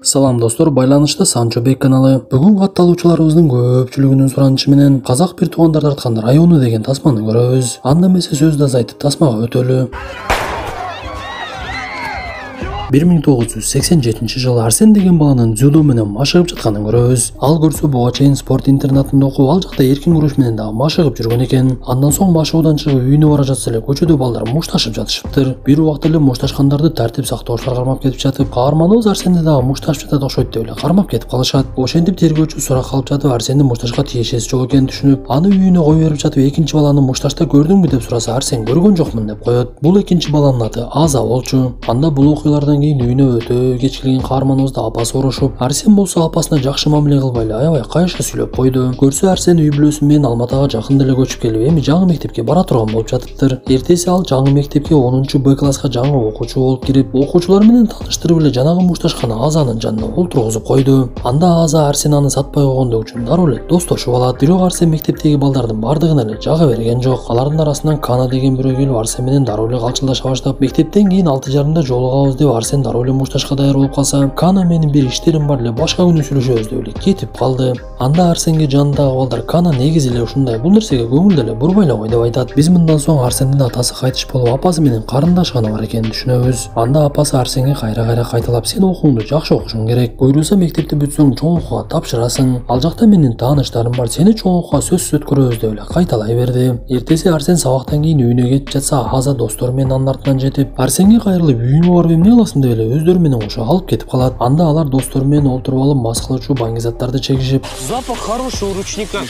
Салам достор, байланышта Санчо Бек каналы. Бүгүн катталуучуларыбыздын көпчүлүгүнүн суранычы менен казак бир туугандар тарткан району деген тасманы көрөбүз. Анда эмесе сөз да айтып тасмага өтөлү. 1987 жылы Арсен деген баланын дзюдо менен машыгып жатканын көрөбүз. Ал көрсө буга чейин спорт интернатында окуп, ал жакта эркин күрөш менен дагы машыгып жүргөн экен. Андан соң машыгуудан чыгып үйүнө бара жатса эле көчөдө балдар мушташып жатышыптыр. Бир убакта эле мушташкандарды тартип сактоочулар кармап кетип жатып, каарманыбыз Арсенди дагы мушташып жатат окшойт деп эле кармап кетип калышат. Ошентип тергөөчү сурак калып жатып, Арсенди мушташка тиешеси жок экенин түшүнүп, аны үйүнө кое берип жатып, экинчи баланы мушташта көрдүңбү деп сураса, Арсен көргөн жокмун деп коет. Бул экинчи баланын аты Аза болчу. Анда бул окуялардан кийин үйүнө өтө кеч келген каарманыбызды апасы урушуп, Арсен болсо апасына жакшы мамиле кылбай эле аябай кайышка сүйлөп койду. Көрсө Арсен үй бүлөсү менен Алматага жакында эле көчүп келип, эми жаңы мектепке бара турган болуп жатыптыр. Эртеси ал жаңы мектепке 10-Б класска жаңы окуучу болуп кирип, окуучулар менен тааныштырып эле жанагы мушташканы Азанын жанына олтургузуп койду. Анда Аза Арсен аны сатпай койгондугу үчүн дароо эле достошуп алат. Бирок Арсен мектептеги балдардын бардыгына эле жага берген жок. Алардын арасынан Кана деген бирөө келип Арсен менен дароо эле калчылдаша баштап, мектептен кийин 6:30 жолугабыз деп Арсен дароо эле мушташка даяр болуп калса, Кана менин бир иштерим бар эле, башка күнү сүйлөшөбүз деп эле кетип калды. Анда Арсенге жанындагы балдар Кана негизи эле ушундай, бул нерсеге көңүл деле бурбай эле кой деп айтат. Биз мындан соң Арсендин атасы кайтыш болуп, апасы менен карындаш гана бар экенин түшүнөбүз. Анда апасы Арсенге кайра кайталап, сен окууңду жакшы окушуң керек. Буйруса мектепти бүтсөң чоң окууга тапшырасың. Ал жакта менин тааныштарым бар, сени чоң окууга сөзсүз өткөрөбүз деп эле кайталай берди. Эртеси Арсен сабактан кийин үйүнө кетип жатса, Аза достору менен анын артынан жетип, Арсенге кайрылып үйүңө барып эмне кыласың деп эле өздөрү менен кошо алып кетип калат. Анда алар достору менен олтуруп алып мас кылуучу баңгизаттарды чегишип, запах хорошего ручника.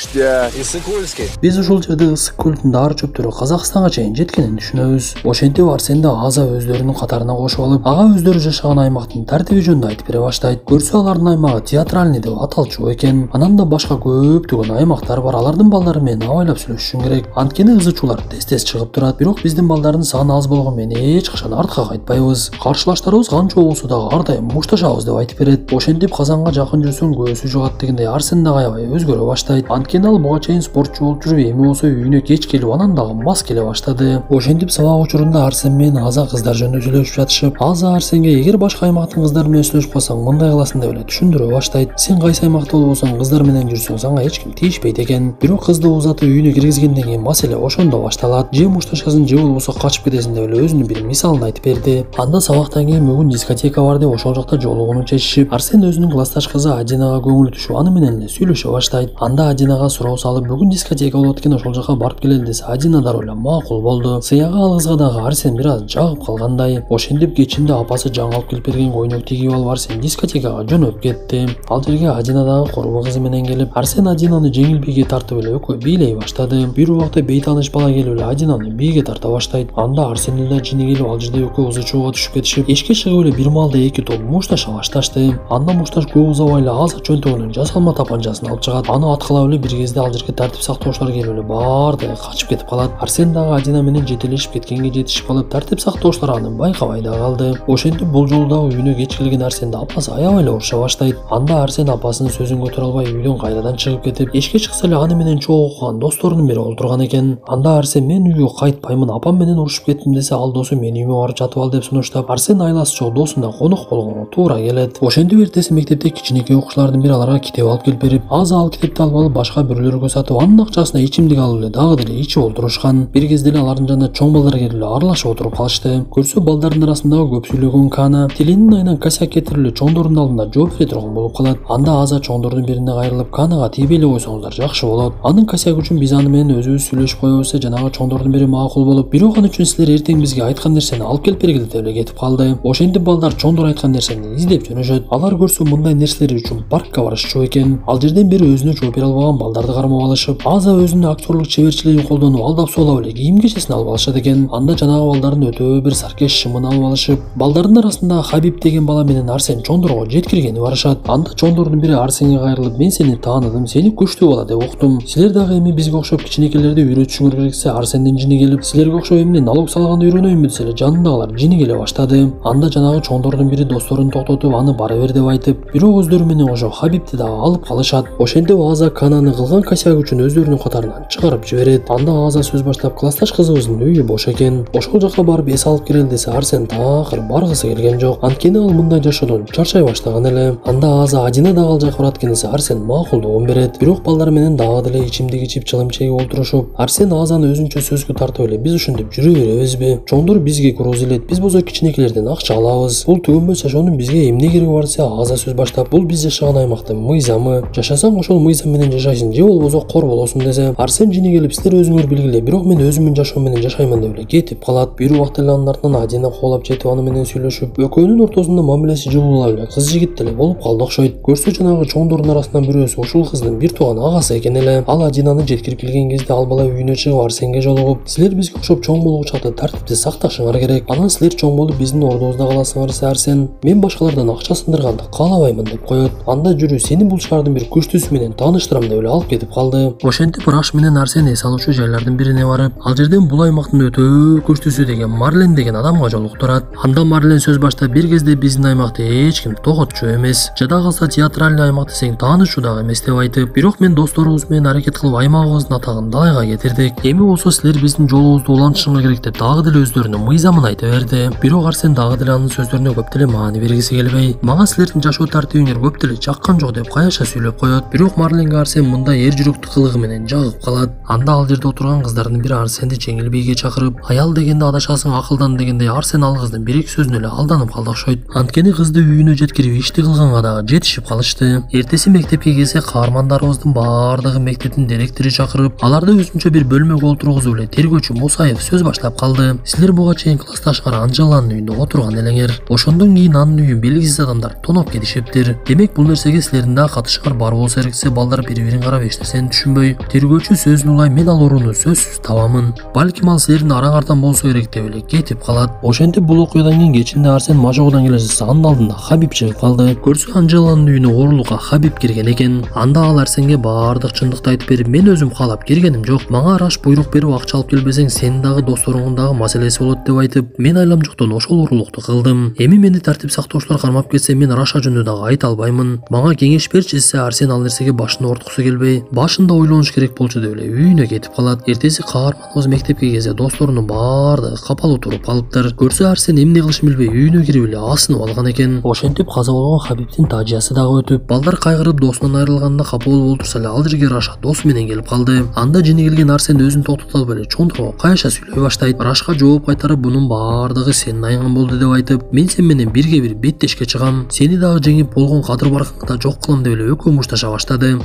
Иссык-Кульский. Биз ушул жерде Иссык-Көлдүн дары чөптөрү Казакстанга чейин жеткенин түшүнөбүз. Ошентип Арсенди Аза өздөрүнүн катарына кошуп алып, ага өздөрү жашаган аймактын тартиби жөнүндө айтып бере баштайт. Көрсө алардын аймагы театральный деп аталчу экен. Анан да башка көптөгөн аймактар бар. Алардын балдары менен абайлап сүйлөшүшүң керек. Анткени ызычуулар тез чыгып турат. Бирок биздин балдардын саны аз болгону менен эч качан артка кайтпайбыз. Каршылаштарыбыз канча болсо дагы ар дайым мушташабыз деп айтып берет. Ошентип Казанга жакын жүрсөң көзү жугат дегендей Арсен дагы аябай өзгөрө баштайт. Анткени ал буга чейин спортчу болуп жүрүп, эми болсо үйүнө кеч келип, анан дагы мас келе баштады. Ошентип сабак учурунда Арсен менен Аза кыздар жөнүндө сүйлөшүп жатышып, Аза Арсенге эгер башка аймактын кыздары менен сүйлөшүп калсаң мындай кыласың деп эле түшүндүрө баштайт. Сен кайсы аймакта болбосоң кыздар менен жүрсөң сага эч ким тийишпейт экен. Бирок кызды узатып үйүнө киргизгенден кийин маселе ошондо башталат. Же мушташасың, же болбосо качып кетесиң деп эле өзүнүн бир мисалын айтып берди. Анда сабактан кийин бүгүн дискотека бар деп ошол жакта жолугууну чечишип, Арсен өзүнүн классташ кызы Адинага көңүлү түшүп, аны менен эле сүйлөшө баштайт. Анда Адинага суроо салып, бүгүн дискотека болот экен, ошол жака барып келели десе, Адина дароо эле макул болду. Сыягы ал кызга дагы Арсен бир аз жагып калгандай. Ошентип кечинде апасы жаңы алып келип берген көйнөк кийип алып Арсен дискотекага жөнөп кетти. Ал жерге Адина дагы корбу кызы менен келип, Арсен Адинаны жеңил бийге тартып эле экөө бийлей баштады. Бир убакта бейтааныш бала келип эле Адинаны бийге тарта баштайт. Анда Арсендин да жини келип, ал жерде экөө ызычууга түшүп кетишип, эшикке чыгып эле бир маалда эки топ мушташа башташты. Анда мушташ көп узабай эле Аза чөнтөгүнүн жасалма тапанчасын алып чыгат. Аны аткылап эле бир кезде ал жерге тартип сактоочулар келип эле баардыгы качып кетип калат. Арсен дагы Адина менен жетелешип кеткенге жетишип калып, тартип сактоочулар аны байкабай да калды. Ошентип бул жолу дагы үйүнө кеч келген Арсенди апасы аябай эле уруша баштайт. Анда Арсен апасынын сөзүн көтөрө албай үйдөн кайрадан чыгып кетип, эшикке чыкса эле аны менен чогуу окуган досторунун бири олтурган экен. Анда Арсен мен үйгө кайтпаймын, апам менен урушуп кеттим десе, ал досу мен үйүмө барып жатып ал деп сунуштап, Арсен айласы жок досуна конок болгонго туура келет. Ошентип эртеси мектепте кичинекей окуучулардын бири аларга китеп алып келип берип, Аза ал китепти алып башка бирөөлөргө сатып, анын акчасына ичимдик алып эле дагы деле ичип олтурушкан. Бир кезде эле алардын жанына чоң балдар келип эле аралашып отуруп калышты. Көрсө балдардын арасындагы көп сүйлөгөн Кана тилинин айынан косяк кетирип эле чоңдордун алдында жооп бере турган болуп калат. Анда Аза чоңдордун бирине кайрылып, Канага тийбей эле койсоңуздар жакшы болот. Анын косяк үчүн биз аны менен өзүбүз сүйлөшүп коебуз десе, жанагы чоңдордун бири макул болуп, бирок аны үчүн силер эртең бизге айткан нерсени алып келип бергиле деп эле кетип калды. Ошентип балдар чоңдор айткан нерсени издеп жөнөшөт. Алар көрсө мындай нерселер үчүн паркка барышчу экен. Ал жерден бири өзүнө жооп бере албаган балдарды кармап алышып, Аза өзүнүн актерлук чеберчилигин колдонуп алдап суулап эле кийим кечесин алып алышат экен. Анда жанагы балдардын өтө бир саркеш шымын алып алышып, балдардын арасында Хабиб деген бала менен Арсен чоңдорго жеткиргени барышат. Анда чоңдордун бири Арсенге кайрылып, мен сени тааныдым, сени күчтүү бала деп уктум. Силер дагы эми бизге окшоп кичинекейлерди үйрөтүшүңөр керек десе, Арсендин жини келип, силерге окшоп эмне налог салганды үйрөнөйүнбү десе эле жанындагылар жини келе баштады. Анда жанагы чоңдордун бири досторун токтотуп аны бара бер деп айтып, бирок өздөрү менен ошо Хабибти дагы алып калышат. Ошентип Аза Кананы кылган косяк үчүн өздөрүнүн катарынан чыгарып жиберет. Анда Аза сөз баштап, классташ кызыбыздын үйү бош экен. Ошол жака барып эс алып келели десе, Арсен такыр баргысы келген жок. Анткени ал мындай жашоодон чарчай баштаган эле. Анда Аза Адина дагы ал жака барат экен десе, Арсен макулдугун берет. Бирок балдар менен дагы деле ичимдик ичип чылым чегип отурушуп, Арсен Азаны өзүнчө сөзгө тартып эле, биз ушинтип жүрө беребизби? Чоңдор бизге куруз илет, биз болсо кичинекейлерден акча алабыз. Бул түгөнбөс жашоонун бизге эмне кереги бар десе, Аза сөз баштап, бул биз жашаган аймактын мыйзамы. Жашасаң ошол мыйзам менен жашайсың, же болбосо кор болосуң десе, Арсен жини келип, силер өзүңөр билгиле, бирок мен өзүмдүн жашоом менен жашайман деп эле кетип калат. Бир убакта эле анын артынан Адина коолап жетип аны менен сүйлөшүп, экөөнүн ортосунда мамилеси жылуулап эле кыз жигит деле болуп калды окшойт. Көрсө жанагы чоңдордун арасынан бирөөсү ушул кыздын бир тууган агасы экен эле. Ал Адинаны жеткирип келген кезде ал бала үйүнө чыгып Арсенге жолугуп, силер бизге окшоп чоң болгучакта тартипти сакташыңар керек. Анан силер чоң болуп биздин ордубузда каласыңар десе, Арсен, мен башкалардан акча сындырганды каалабаймын деп коет. Анда жүрү, сени бул шаардын бир күчтүүсү менен тааныштырам деп эле алып кетип калды. Ошентип Раш менен Арсен эс алуучу жайлардын бирине барып, ал жерден бул аймактын өтө күчтүүсү деген Марлен деген адамга жолуктурат. Анда Марлен сөз баштап, бир кезде биздин аймакты эч ким тоготчу эмес, жада калса театральный аймакты сең таанычу дагы эмес деп айтып, бирок мен досторубуз менен аракет кылып аймагыбыздын атагын далайга кетирдик. Эми болсо силер биздин жолубузду улантышыңар керек деп дагы деле өздөрүнүн мыйзамын айта берди. Бирок Арсен дагы деле анын сөздөрүнө көп деле маани бергиси келбей, мага силердин жашоо тартибиңер көп деле жаккан жок деп каяша сүйлөп коет. Бирок Марленге Арсен мындай эр жүрөктүү кылыгы менен жагып калат. Анда ал жерде отурган кыздардын бири Арсенди жеңил бийге чакырып, аял дегенде адашасың, акылдан дегенде, Арсен ал кыздын бир-эки сөзүнө эле алданып калды окшойт. Анткени кызды үйүнө жеткирип ишти кылганга дагы жетишип калышты. Эртеси мектепке келсе, каармандарыбыздын баардыгы мектептин директору чакырып, аларды өзүнчө бир бөлмөгө отургузуп эле тергөөчү Мусаев сөз баштап калды. Силер буга чейин классташыңар Анжеланын үйүндө отурган элеңер. Ошондон кийин анын үйүн белгисиз адамдар тоноп кетишиптир. Демек бул нерсеге силердин да катышыңар бар болсо керек десе, балдар бири-бирин карап эч нерсени түшүнбөй, тергөөчү сөзүн улай, мен ал орунду сөзсүз табамын. Балким ал силердин араңардан болсо керек деп эле кетип калат. Ошентип бул окуядан кийин кечинде Арсен мажоодон келе жатса, анын алдында Хабиб чыгып калды. Көрсө Анжеланын үйүнө оорулукка Хабиб кирген экен. Анда ал Арсенге баардык чындыкты айтып берип, мен өзүм каалап киргеним жок. Мага Раш буйрук берип акча алып келбесең, сенин дагы досторуңдун дагы маселеси болот деп айтып, мен айламжуктон ошол оорулукту кылдым. Эми мени тартип сактоочулар кармап кетсе, мен Раша жөнүндө дагы айта албаймын. Мага кеңеш берчи десе, Арсен ал нерсеге башын ооруткусу келбей, башында ойлонуш керек болчу деп эле үйүнө кетип калат. Эртеси каарманыбыз мектепке келсе, досторунун баардыгы капалуу туруп калыптыр. Көрсө Арсен эмне кылышын билбей үйүнө кирип эле асынып алган экен. Ошентип каза болгон Хабибтин тажиясы дагы өтүп, балдар кайгырып досунан айрылганына капа болуп отурса эле, ал жерге Раша досу менен келип калды. Анда жини келген Арсен өзүн токтото албай эле чоңдорго каяша сүйлөй баштайт. Рашка жооп кайтарып, бунун баардыгы сенин айыңан болду деп айтып, мен сен менен бирге бир беттешке чыгам, сени дагы жеңип болгон кадыр баркыңды да жок кылам деп эле экөө мушташа баштады.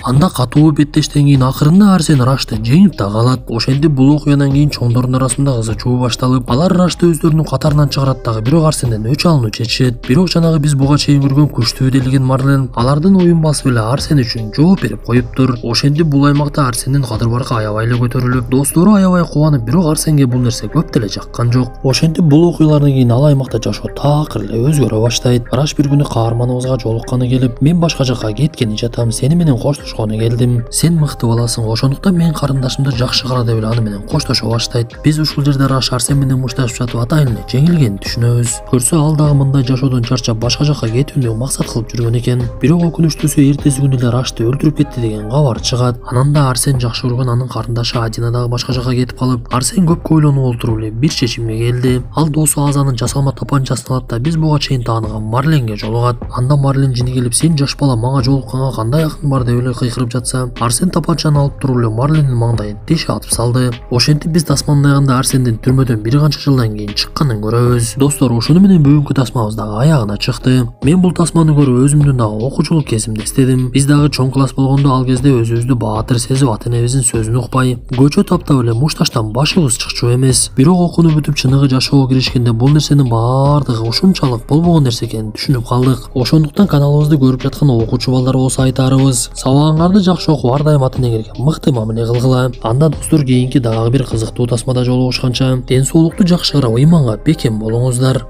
Анда катуу беттештен кийин акырында Арсен Рашты жеңип да калат. Ошентип бул окуядан кийин чоңдордун арасында кызычуу башталып, алар Рашты өздөрүнүн катарынан чыгарат дагы, бирок Арсенден өч алууну чечишет. Бирок жанагы биз буга чейин көргөн күчтүү делген Марлен алардын оюн басып эле Арсен үчүн жооп берип коюптур. Ошентип бул аймакта Арсендин кадыр баркы аябай эле көтөрүлүп, достору аябай кубанып, бирок Арсенге бул нерсе көп деле жаккан жок. Ошентип бул окуялардан кийин ал аймакта жашоо такыр эле өзгөрө баштайт. Раш бир күнү каарманыбызга жолукканы келип, мен башка жакка кеткени жатам, сени менен коштошкону келдим. Сен мыкты баласың, ошондуктан мен карындашымды жакшы кара деп эле аны менен коштошо баштайт. Биз ушул жерде Раш Арсен менен мушташып жатып атайын эле жеңилгенин түшүнөбүз. Көрсө ал дагы мындай жашоодон чарчап башка жакка кетүүнү максат кылып жүргөн экен. Бирок өкүнүчтүүсү эртеси күнү эле Рашты өлтүрүп кетти деген кабар чыгат. Анан да Арсен жакшы көргөн анын карындашы Адина дагы башка жакка кетип калып, Арсен көпкө ойлонуп олтуруп эле бир чечимге келди. Ал досу Азанын жасалма тапанчасын алат да биз буга чейин тааныган Марленге жолугат. Анда Марлен жини келип, сен жаш бала мага жолукканга кандай акың бар деп эле кыйкырып жатса, Арсен тапанчаны алып туруп эле Марленин маңдайын теше атып салды. Ошентип биз тасмандаганда Арсендин түрмөдөн бир канча жылдан кийин чыкканын көрөбүз. Достор, ушуну менен бүгүнкү тасмабыз дагы аягына чыкты. Мен бул тасманы көрүп өзүмдүн дагы окуучулук кезимде эстедим. Биз дагы чоң класс болгондо ал кезде өзүбүздү баатыр сезип, ата энебиздин сөзүн укпай, көчө таптап эле мушташтан башыбыз чыкчу эмес. Бирок окууну бүтүп чыныгы жашоого киришкенде бул нерсенин баардыгы ушунчалык болбогон нерсе экенин түшүнүп калдык. Ошондуктан каналыбызды көрүп жаткан окуучу балдар болсо айтарыбыз, сабагыңарды жакшы окуп, ар дайым ата энеңерге мыкты мамиле кылгыла. Анда достор, кийинки дагы бир кызыктуу тасмада жолугушканча, ден соолукту жакшы карап, ыйманга бекем болуңуздар.